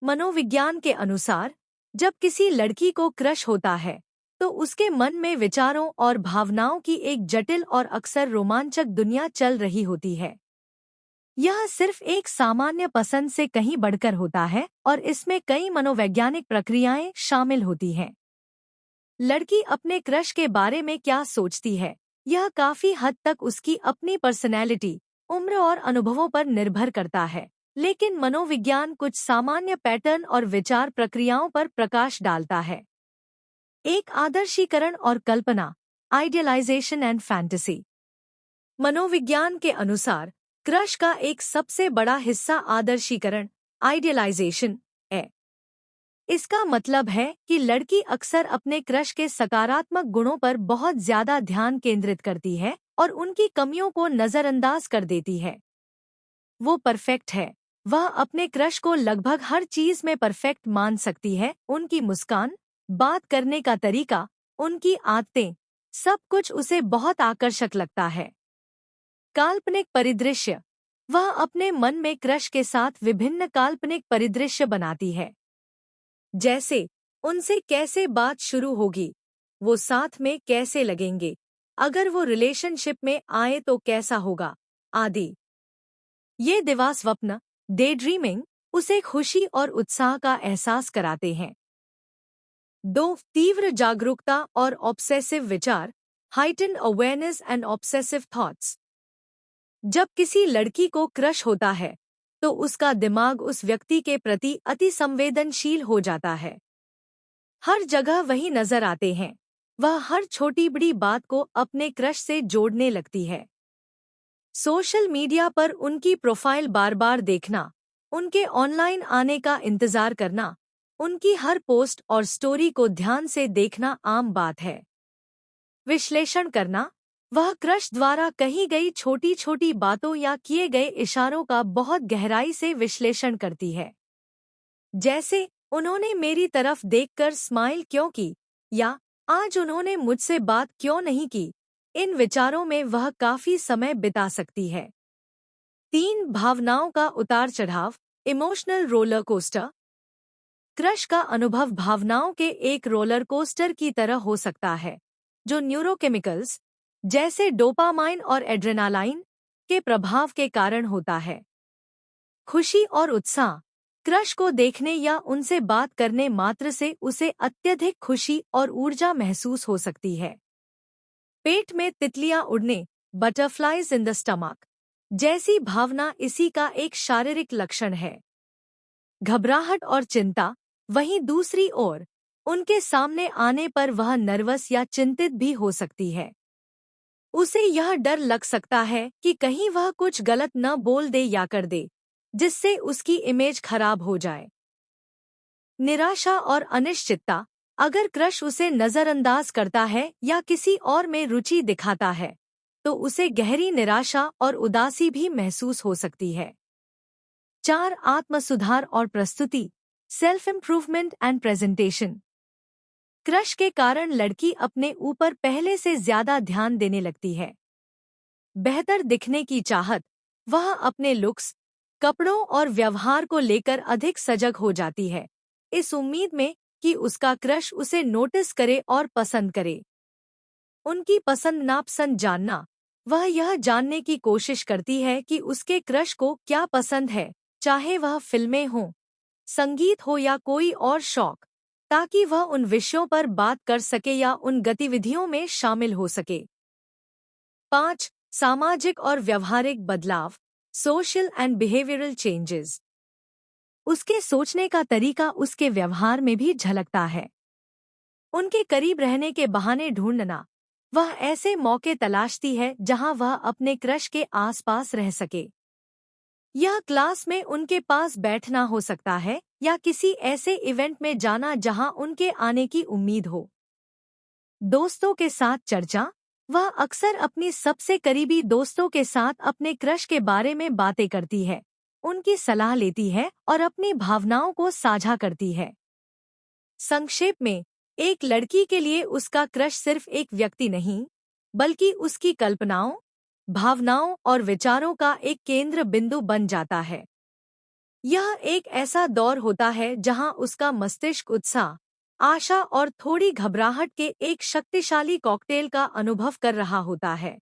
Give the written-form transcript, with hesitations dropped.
मनोविज्ञान के अनुसार जब किसी लड़की को क्रश होता है तो उसके मन में विचारों और भावनाओं की एक जटिल और अक्सर रोमांचक दुनिया चल रही होती है। यह सिर्फ एक सामान्य पसंद से कहीं बढ़कर होता है और इसमें कई मनोवैज्ञानिक प्रक्रियाएं शामिल होती हैं। लड़की अपने क्रश के बारे में क्या सोचती है, यह काफी हद तक उसकी अपनी पर्सनैलिटी, उम्र और अनुभवों पर निर्भर करता है। लेकिन मनोविज्ञान कुछ सामान्य पैटर्न और विचार प्रक्रियाओं पर प्रकाश डालता है। एक आदर्शीकरण और कल्पना, आइडियलाइजेशन एंड फैंटेसी। मनोविज्ञान के अनुसार क्रश का एक सबसे बड़ा हिस्सा आदर्शीकरण, आइडियलाइजेशन है। इसका मतलब है कि लड़की अक्सर अपने क्रश के सकारात्मक गुणों पर बहुत ज्यादा ध्यान केंद्रित करती है और उनकी कमियों को नजरअंदाज कर देती है। वो परफेक्ट है। वह अपने क्रश को लगभग हर चीज में परफेक्ट मान सकती है। उनकी मुस्कान, बात करने का तरीका, उनकी आदतें, सब कुछ उसे बहुत आकर्षक लगता है। काल्पनिक परिदृश्य। वह अपने मन में क्रश के साथ विभिन्न काल्पनिक परिदृश्य बनाती है, जैसे उनसे कैसे बात शुरू होगी, वो साथ में कैसे लगेंगे, अगर वो रिलेशनशिप में आए तो कैसा होगा, आदि। ये दिवा स्वप्न, डे ड्रीमिंग, उसे खुशी और उत्साह का एहसास कराते हैं। 2. तीव्र जागरूकता और ऑब्सेसिव विचार, heighten awareness and obsessive thoughts. जब किसी लड़की को क्रश होता है तो उसका दिमाग उस व्यक्ति के प्रति अति संवेदनशील हो जाता है। हर जगह वही नजर आते हैं। वह हर छोटी बड़ी बात को अपने क्रश से जोड़ने लगती है। सोशल मीडिया पर उनकी प्रोफाइल बार बार देखना, उनके ऑनलाइन आने का इंतजार करना, उनकी हर पोस्ट और स्टोरी को ध्यान से देखना आम बात है। विश्लेषण करना। वह क्रश द्वारा कही गई छोटी छोटी बातों या किए गए इशारों का बहुत गहराई से विश्लेषण करती है, जैसे उन्होंने मेरी तरफ देखकर स्माइल क्यों की, या आज उन्होंने मुझसे बात क्यों नहीं की। इन विचारों में वह काफी समय बिता सकती है। 3. भावनाओं का उतार चढ़ाव, इमोशनल रोलर कोस्टर। क्रश का अनुभव भावनाओं के एक रोलर कोस्टर की तरह हो सकता है, जो न्यूरोकेमिकल्स जैसे डोपामाइन और एड्रेनालाइन के प्रभाव के कारण होता है। खुशी और उत्साह। क्रश को देखने या उनसे बात करने मात्र से उसे अत्यधिक खुशी और ऊर्जा महसूस हो सकती है। पेट में तितलियां उड़ने, बटरफ्लाइज इन द स्टमक जैसी भावना इसी का एक शारीरिक लक्षण है। घबराहट और चिंता। वहीं दूसरी ओर उनके सामने आने पर वह नर्वस या चिंतित भी हो सकती है। उसे यह डर लग सकता है कि कहीं वह कुछ गलत न बोल दे या कर दे, जिससे उसकी इमेज खराब हो जाए। निराशा और अनिश्चितता। अगर क्रश उसे नजरअंदाज करता है या किसी और में रुचि दिखाता है तो उसे गहरी निराशा और उदासी भी महसूस हो सकती है। 4. आत्मसुधार और प्रस्तुति, self improvement and presentation. Crush के कारण लड़की अपने ऊपर पहले से ज्यादा ध्यान देने लगती है। बेहतर दिखने की चाहत। वह अपने लुक्स, कपड़ों और व्यवहार को लेकर अधिक सजग हो जाती है, इस उम्मीद में कि उसका क्रश उसे नोटिस करे और पसंद करे। उनकी पसंद नापसंद जानना। वह यह जानने की कोशिश करती है कि उसके क्रश को क्या पसंद है, चाहे वह फिल्में हों, संगीत हो या कोई और शौक, ताकि वह उन विषयों पर बात कर सके या उन गतिविधियों में शामिल हो सके। 5. सामाजिक और व्यवहारिक बदलाव, सोशल एंड बिहेवियरल चेंजेस। उसके सोचने का तरीका उसके व्यवहार में भी झलकता है। उनके करीब रहने के बहाने ढूंढना। वह ऐसे मौके तलाशती है जहां वह अपने क्रश के आसपास रह सके। यह क्लास में उनके पास बैठना हो सकता है या किसी ऐसे इवेंट में जाना जहां उनके आने की उम्मीद हो। दोस्तों के साथ चर्चा। वह अक्सर अपनी सबसे करीबी दोस्तों के साथ अपने क्रश के बारे में बातें करती है, उनकी सलाह लेती है और अपनी भावनाओं को साझा करती है। संक्षेप में, एक लड़की के लिए उसका क्रश सिर्फ एक व्यक्ति नहीं, बल्कि उसकी कल्पनाओं, भावनाओं और विचारों का एक केंद्र बिंदु बन जाता है। यह एक ऐसा दौर होता है जहां उसका मस्तिष्क उत्साह, आशा और थोड़ी घबराहट के एक शक्तिशाली कॉकटेल का अनुभव कर रहा होता है।